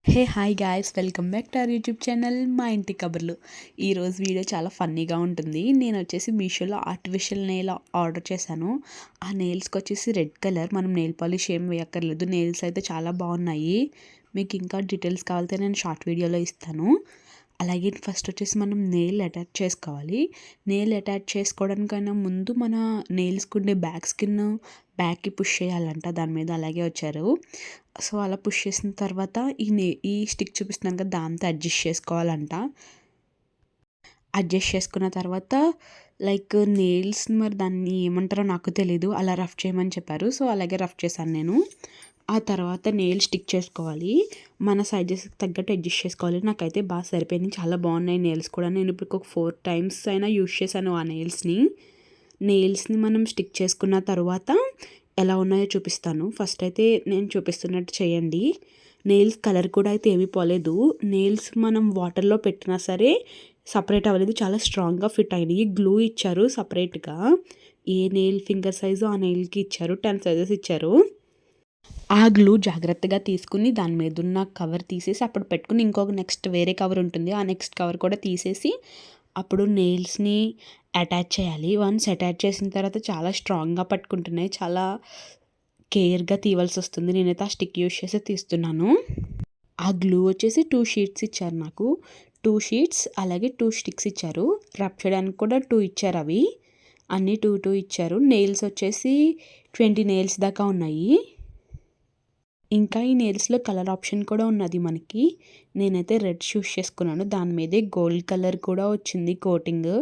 Hey hi guys, welcome back to our YouTube channel మా ఇంటి కబుర్లు. ఈరోజు వీడియో చాలా ఫన్నీగా ఉంటుంది. నేను వచ్చేసి మీషోలో ఆర్టిఫిషియల్ నెయిల్ ఆర్డర్ చేశాను. ఆ నెయిల్స్కి వచ్చేసి రెడ్ కలర్. మనం నెయిల్ పాలిష్ ఏం వేయక్కర్లేదు. నెయిల్స్ అయితే చాలా బాగున్నాయి. మీకు ఇంకా డీటెయిల్స్ కావాలంటే నేను షార్ట్ వీడియోలో ఇస్తాను. అలాగే ఫస్ట్ వచ్చేసి మనం నెయిల్ అటాచ్ చేసుకోవాలి. నెయిల్ అటాచ్ చేసుకోవడానికైనా ముందు మన నెయిల్స్కి ఉండే బ్యాక్కి పుష్ చేయాలంట. దాని మీద అలాగే వచ్చారు. సో అలా పుష్ చేసిన తర్వాత ఈ స్టిక్ చూపిస్తున్నాను కదా, దాంతో అడ్జస్ట్ చేసుకోవాలంట. అడ్జస్ట్ చేసుకున్న తర్వాత లైక్ నెయిల్స్ మరి దాన్ని ఏమంటారో నాకు తెలీదు, అలా రఫ్ చేయమని చెప్పారు. సో అలాగే రఫ్ చేశాను నేను. ఆ తర్వాత నెయిల్ స్టిక్ చేసుకోవాలి. మన సైజెస్కి తగ్గట్టు అడ్జస్ట్ చేసుకోవాలి. నాకైతే బాగా సరిపోయింది, చాలా బాగున్నాయి నెయిల్స్ కూడా. నేను ఇప్పుడు ఒక 4 times అయినా యూస్ చేశాను ఆ నెయిల్స్ని మనం స్టిక్ చేసుకున్న తర్వాత ఎలా ఉన్నాయో చూపిస్తాను. ఫస్ట్ అయితే నేను చూపిస్తున్నట్టు చేయండి. నెయిల్స్ కలర్ కూడా అయితే ఏమీ పోలేదు. నెయిల్స్ మనం వాటర్లో పెట్టినా సరే సపరేట్ అవ్వలేదు, చాలా స్ట్రాంగ్గా ఫిట్ అయినాయి. గ్లూ ఇచ్చారు సపరేట్గా. ఏ నెయిల్ ఫింగర్ సైజు ఆ నెయిల్కి ఇచ్చారు. 10 sizes ఇచ్చారు. ఆ గ్లూ జాగ్రత్తగా తీసుకుని దాని మీద ఉన్న కవర్ తీసేసి అప్పుడు పెట్టుకుని ఇంకొక నెక్స్ట్ వేరే కవర్ ఉంటుంది, ఆ నెక్స్ట్ కవర్ కూడా తీసేసి అప్పుడు నెయిల్స్ని అటాచ్ చేయాలి. వన్స్ అటాచ్ చేసిన తర్వాత చాలా స్ట్రాంగ్గా పట్టుకుంటున్నాయి. చాలా కేర్గా తీయవలసి వస్తుంది. నేనైతే ఆ స్టిక్ యూస్ చేసి తీస్తున్నాను. ఆ గ్లూ వచ్చేసి 2 sheets ఇచ్చారు నాకు. 2 sheets అలాగే 2 sticks ఇచ్చారు. రబ్ చేయడానికి కూడా 2 ఇచ్చారు. అవి అన్నీ 2 2 ఇచ్చారు. నెయిల్స్ వచ్చేసి 20 nails దాకా ఉన్నాయి. ఇంకా ఈ నెయిల్స్లో కలర్ ఆప్షన్ కూడా ఉన్నది మనకి. నేనైతే రెడ్ చూస్ చేసుకున్నాను. దాని మీదే గోల్డ్ కలర్ కూడా వచ్చింది కోటింగ్.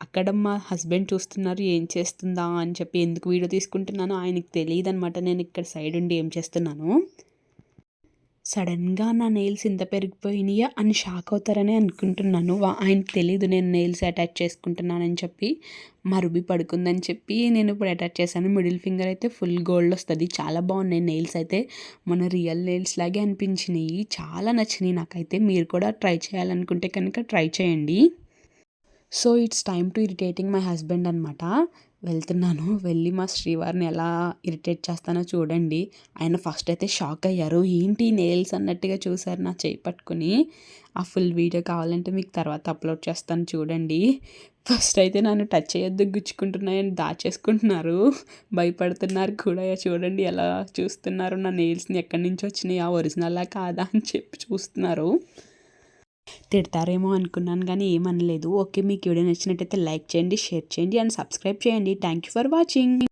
అక్కడ మా హస్బెండ్ చూస్తున్నారు ఏం చేస్తుందా అని చెప్పి. ఎందుకు వీడియో తీసుకుంటున్నానో ఆయనకి తెలియదు అనమాట, నేను ఇక్కడ సైడ్ ఉండి ఏం చేస్తున్నాను. సడన్గా నా నెయిల్స్ ఇంత పెరిగిపోయినాయా అని షాక్ అవుతారని అనుకుంటున్నాను. ఆయనకి తెలీదు నేను నెయిల్స్ అటాచ్ చేసుకుంటున్నానని చెప్పి. మా రుబి పడుకుందని చెప్పి నేను ఇప్పుడు అటాచ్ చేశాను. మిడిల్ ఫింగర్ అయితే ఫుల్ గోల్డ్ వస్తుంది. చాలా బాగున్నాయి నెయిల్స్ అయితే, మన రియల్ నెయిల్స్ లాగే అనిపించినాయి. చాలా నచ్చినాయి నాకైతే. మీరు కూడా ట్రై చేయాలనుకుంటే కనుక ట్రై చేయండి. So it's time to irritating my husband అనమాట. వెళ్తున్నాను. వెళ్ళి మా శ్రీవారిని ఎలా ఇరిటేట్ చేస్తానో చూడండి. ఆయన ఫస్ట్ అయితే షాక్ అయ్యారు. ఏంటి నెయిల్స్ అన్నట్టుగా చూసారు నా చేయి పట్టుకుని. ఆ ఫుల్ వీడియో కావాలంటే మీకు తర్వాత అప్లోడ్ చేస్తాను చూడండి. ఫస్ట్ అయితే నన్ను టచ్ చేయొద్దు, గుచ్చుకుంటున్నాయని దాచేసుకుంటున్నారు. భయపడుతున్నారు కూడా. చూడండి ఎలా చూస్తున్నారు నా నెయిల్స్ని, ఎక్కడి నుంచి వచ్చినాయి, ఆ ఒరిజినల్లా కాదా అని చెప్పి చూస్తున్నారు. తిడతారేమో అనుకున్నాను కానీ ఏమనలేదు. ఓకే, మీకు వీడియో నచ్చినట్టయితే లైక్ చేయండి, షేర్ చేయండి అండ్ సబ్స్క్రైబ్ చేయండి. Thank you for watching.